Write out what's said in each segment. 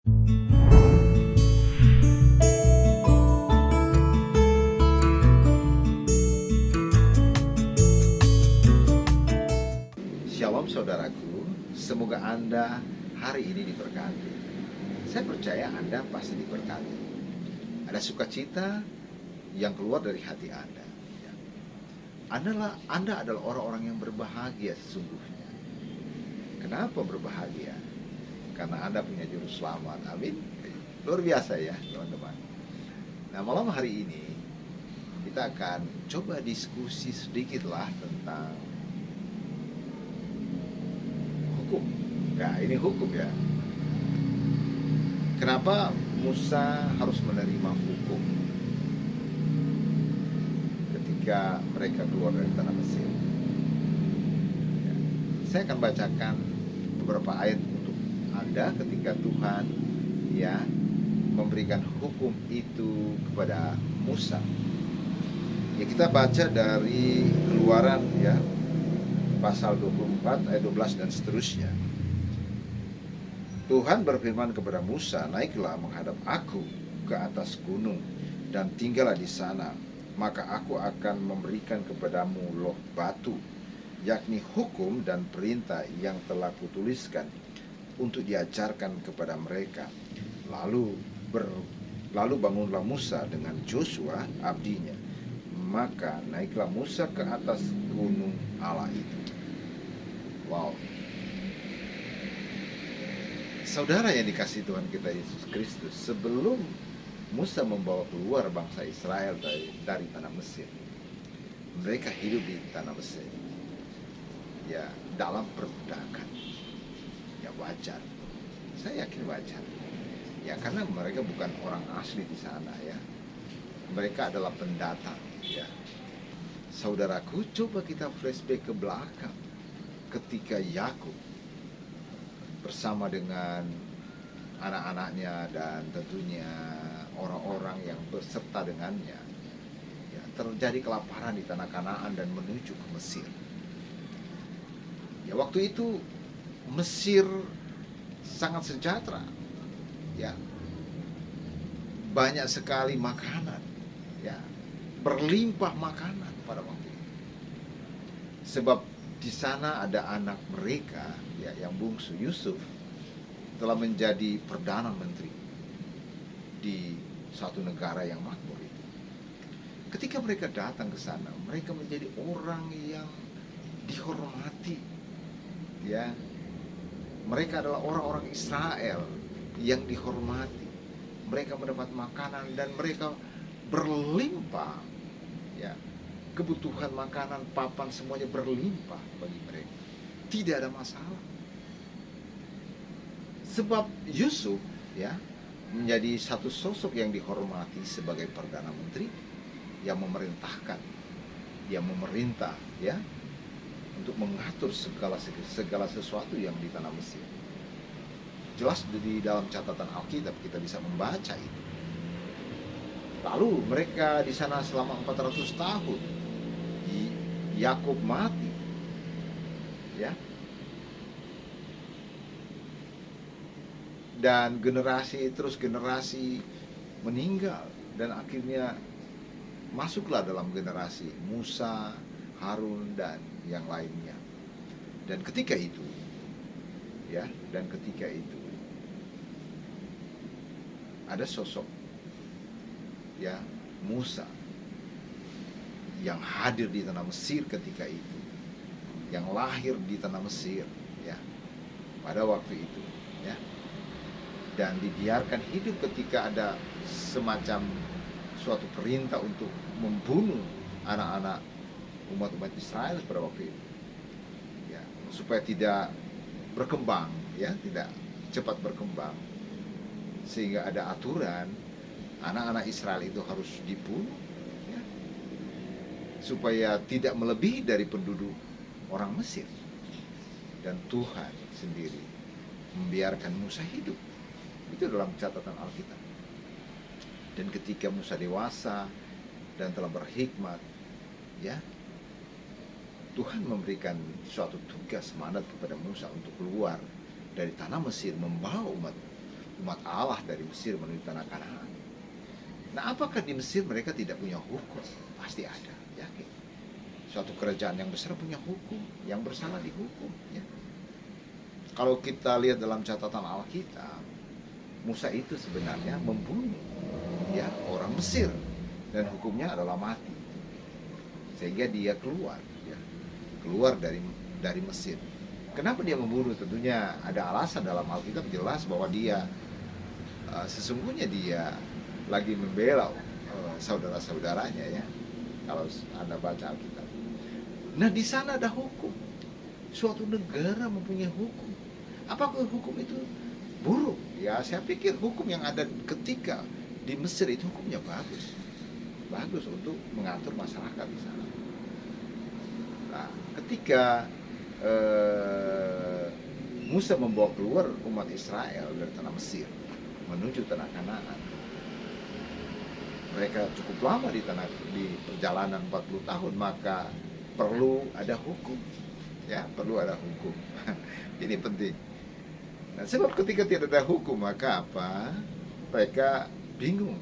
Shalom saudaraku, semoga Anda hari ini diberkati. Saya percaya Anda pasti diberkati. Ada sukacita yang keluar dari hati Anda. Anda adalah orang-orang yang berbahagia sesungguhnya. Kenapa berbahagia? Karena Anda punya juru selamat. Amin. Luar biasa ya teman-teman. Nah, malam hari ini kita akan coba diskusi sedikitlah tentang hukum. Nah, ini hukum ya. Kenapa Musa harus menerima hukum ketika mereka keluar dari tanah Mesir? Ya. Saya akan bacakan beberapa ayat untuk Anda ketika Tuhan ya memberikan hukum itu kepada Musa. Ya, kita baca dari Keluaran ya, pasal 24 ayat 12 dan seterusnya. Tuhan berfirman kepada Musa, "Naiklah menghadap aku ke atas gunung dan tinggallah di sana, maka aku akan memberikan kepadamu loh batu, yakni hukum dan perintah yang telah kutuliskan untuk diajarkan kepada mereka." Lalu bangunlah Musa dengan Joshua abdinya, maka naiklah Musa ke atas gunung Allah itu. Wow. Saudara yang dikasihi Tuhan kita Yesus Kristus, sebelum Musa membawa keluar bangsa Israel dari tanah Mesir, mereka hidup di tanah Mesir ya dalam perbudakan. Ya wajar, saya yakin wajar ya, karena mereka bukan orang asli di sana ya, mereka adalah pendatang ya. Saudaraku, coba kita flashback ke belakang ketika Yakub bersama dengan anak-anaknya dan tentunya orang-orang yang berserta dengannya ya, terjadi kelaparan di tanah Kanaan dan menuju ke Mesir. Ya, waktu itu Mesir sangat sejahtera ya, banyak sekali makanan ya, berlimpah makanan pada waktu itu, sebab di sana ada anak mereka ya, yang bungsu Yusuf telah menjadi perdana menteri di satu negara yang makmur itu. Ketika mereka datang ke sana, mereka menjadi orang yang dihormati ya. Mereka adalah orang-orang Israel yang dihormati. Mereka mendapat makanan dan mereka berlimpah ya. Kebutuhan makanan, papan, semuanya berlimpah bagi mereka. Tidak ada masalah. Sebab Yusuf ya menjadi satu sosok yang dihormati sebagai perdana menteri yang memerintahkan, yang memerintah ya untuk mengatur segala sesuatu yang di tanah Mesir. Jelas di dalam catatan Alkitab kita bisa membaca itu. Lalu mereka di sana selama 400 tahun. Yakub mati ya, dan generasi meninggal, dan akhirnya masuklah dalam generasi Musa, Harun dan yang lainnya. Dan ketika itu ada sosok ya Musa yang hadir di tanah Mesir ketika itu, yang lahir di tanah Mesir ya pada waktu itu ya, dan dibiarkan hidup ketika ada semacam suatu perintah untuk membunuh anak-anak umat Israel pada waktu itu ya, supaya tidak berkembang ya, tidak cepat berkembang, sehingga ada aturan anak-anak Israel itu harus dibunuh supaya tidak melebihi dari penduduk orang Mesir. Dan Tuhan sendiri membiarkan Musa hidup. Itu dalam catatan Alkitab. Dan ketika Musa dewasa dan telah berhikmat ya, Tuhan memberikan suatu tugas mandat kepada Musa untuk keluar dari tanah Mesir, membawa umat Allah dari Mesir menuju tanah Kanaan. Nah, apakah di Mesir mereka tidak punya hukum? Pasti ada, yakin. Suatu kerajaan yang besar punya hukum, yang bersalah dihukum. Ya. Kalau kita lihat dalam catatan Alkitab, Musa itu sebenarnya membunuh ya orang Mesir dan hukumnya adalah mati. Sehingga dia keluar, ya, keluar dari Mesir. Kenapa dia membunuh? Tentunya ada alasan dalam Alkitab jelas bahwa dia sesungguhnya dia lagi membela saudara-saudaranya ya. Kalau Anda baca Alkitab. Nah, di sana ada hukum. Suatu negara mempunyai hukum. Apakah hukum itu buruk? Ya, saya pikir hukum yang ada ketika di Mesir itu hukumnya bagus. Bagus untuk mengatur masyarakat di sana. Nah, ketika Musa membawa keluar umat Israel dari tanah Mesir menuju tanah Kanaan. Mereka cukup lama di perjalanan 40 tahun, maka perlu ada hukum. Ya, perlu ada hukum. Ini penting. Nah, sebab ketika tidak ada hukum, maka apa? Mereka bingung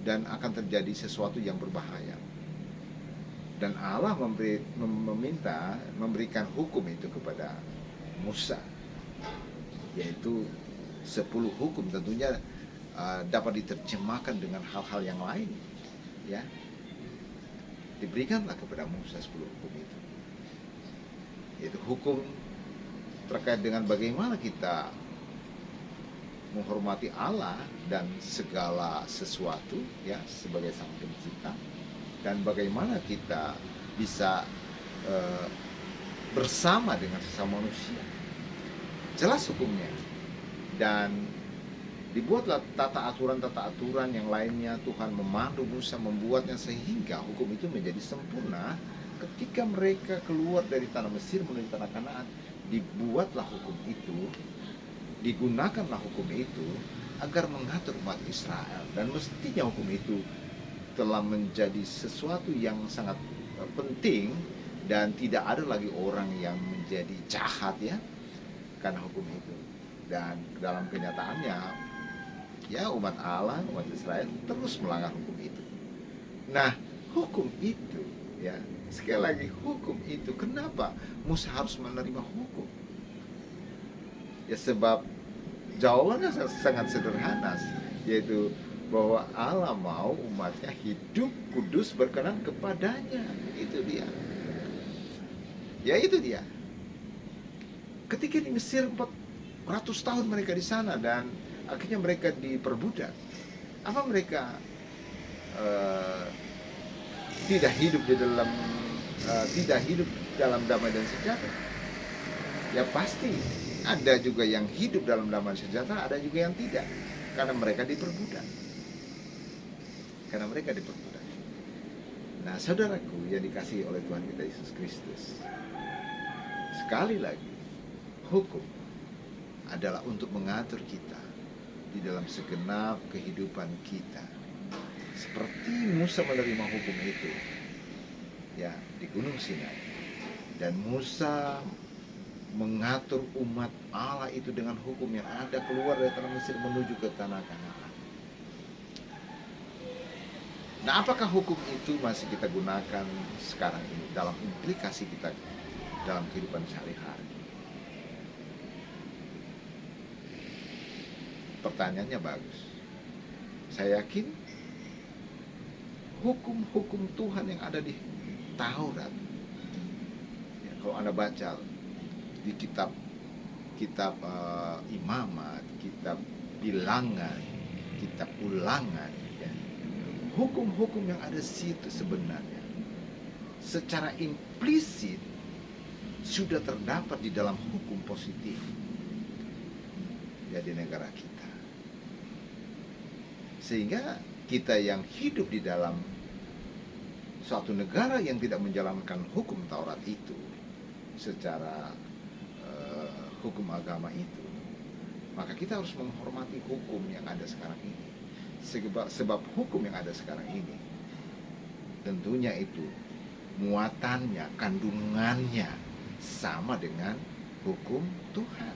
dan akan terjadi sesuatu yang berbahaya. Dan Allah memberikan hukum itu kepada Musa, yaitu 10 hukum. Tentunya dapat diterjemahkan dengan hal-hal yang lain, ya. Diberikanlah kepada Musa 10 hukum itu, yaitu hukum terkait dengan bagaimana kita menghormati Allah dan segala sesuatu, ya, sebagai Sang Pencipta, dan bagaimana kita bisa bersama dengan sesama manusia. Jelas hukumnya. Dan dibuatlah tata aturan yang lainnya. Tuhan memandu Musa membuatnya sehingga hukum itu menjadi sempurna. Ketika mereka keluar dari tanah Mesir menuju tanah Kanaan, dibuatlah hukum itu, digunakanlah hukum itu agar mengatur umat Israel. Dan mestinya hukum itu telah menjadi sesuatu yang sangat penting, dan tidak ada lagi orang yang menjadi jahat ya karena hukum itu. Dan dalam kenyataannya ya umat Allah, umat Israel terus melanggar hukum itu. Nah, hukum itu ya, sekali lagi hukum itu, kenapa Musa harus menerima hukum? Ya sebab jawabannya sangat sederhana, yaitu bahwa Allah mau umatnya hidup kudus berkenan kepadanya. Itu dia. Ya itu dia. Ketika di Mesir 400 tahun mereka di sana dan akhirnya mereka diperbudak. Apa mereka tidak hidup dalam damai dan sejahtera? Ya pasti ada juga yang hidup dalam damai dan sejahtera, ada juga yang tidak, karena mereka diperbudak. Nah, saudaraku yang dikasihi oleh Tuhan kita Yesus Kristus, sekali lagi, hukum adalah untuk mengatur kita di dalam segenap kehidupan kita. Seperti Musa menerima hukum itu ya di Gunung Sinai, dan Musa mengatur umat Allah itu dengan hukum yang ada, keluar dari tanah Mesir menuju ke tanah Kanaan. Nah, apakah hukum itu masih kita gunakan sekarang ini dalam implikasi kita dalam kehidupan sehari-hari? Pertanyaannya bagus. Saya yakin hukum-hukum Tuhan yang ada di Taurat, ya, kalau Anda baca di kitab Imamat, kitab Bilangan, kitab Ulangan, ya, hukum-hukum yang ada di situ sebenarnya secara implisit sudah terdapat di dalam hukum positif ya di negara kita. Sehingga kita yang hidup di dalam suatu negara yang tidak menjalankan hukum Taurat itu secara hukum agama itu, maka kita harus menghormati hukum yang ada sekarang ini. Sebab hukum yang ada sekarang ini tentunya itu muatannya, kandungannya sama dengan hukum Tuhan.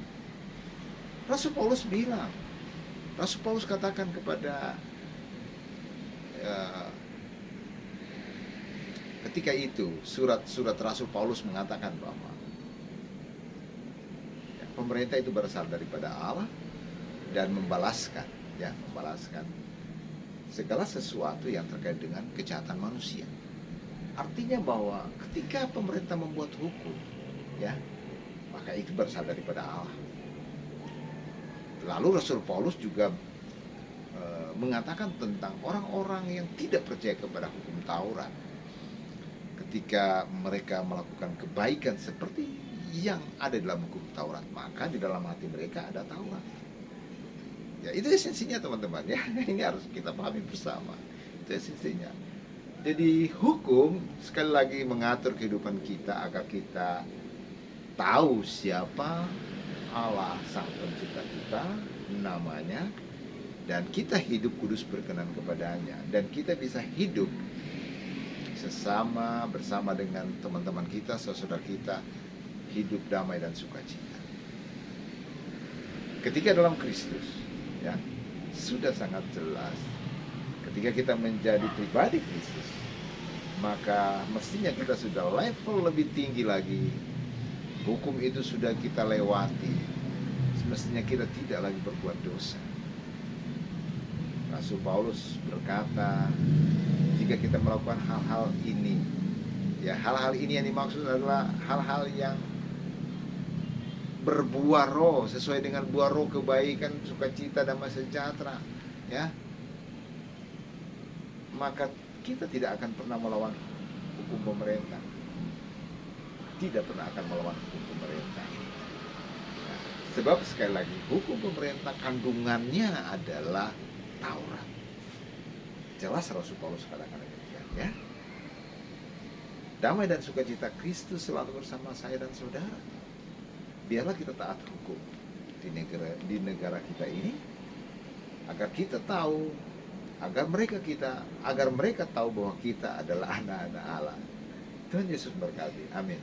Rasul Paulus bilang Rasul Paulus katakan kepada eh, ketika itu surat Rasul Paulus mengatakan bahwa ya, pemerintah itu berasal daripada Allah dan membalaskan segala sesuatu yang terkait dengan kejahatan manusia. Artinya bahwa ketika pemerintah membuat hukum, ya, maka itu berasal daripada Allah. Lalu Rasul Paulus juga mengatakan tentang orang-orang yang tidak percaya kepada hukum Taurat. Ketika mereka melakukan kebaikan seperti yang ada dalam hukum Taurat, maka di dalam hati mereka ada Taurat. Ya, itu esensinya teman-teman ya. Ini harus kita pahami bersama. Itu esensinya. Jadi hukum sekali lagi mengatur kehidupan kita agar kita tahu siapa Allah Sang Pencipta kita, namanya, dan kita hidup kudus berkenan kepadanya, dan kita bisa hidup sesama bersama dengan teman-teman kita, saudara kita, hidup damai dan sukacita. Ketika dalam Kristus, ya, sudah sangat jelas. Ketika kita menjadi pribadi Kristus, maka mestinya kita sudah level lebih tinggi lagi. Hukum itu sudah kita lewati. Semestinya kita tidak lagi berbuat dosa. Rasul Paulus berkata, jika kita melakukan hal-hal ini, ya, hal-hal ini yang dimaksud adalah hal-hal yang berbuah roh, sesuai dengan buah roh, kebaikan, sukacita, damai sejahtera, ya, maka kita tidak akan pernah melawan hukum pemerintah, tidak pernah akan melawan hukum pemerintah. Nah, sebab sekali lagi hukum pemerintah kandungannya adalah Taurat. Jelas Rasul Paulus katakan demikian, ya. Damai dan sukacita Kristus selalu bersama saya dan saudara. Biarlah kita taat hukum di negara kita ini, agar kita tahu, agar mereka tahu bahwa kita adalah anak-anak Allah. Tuhan Yesus berkati. Amin.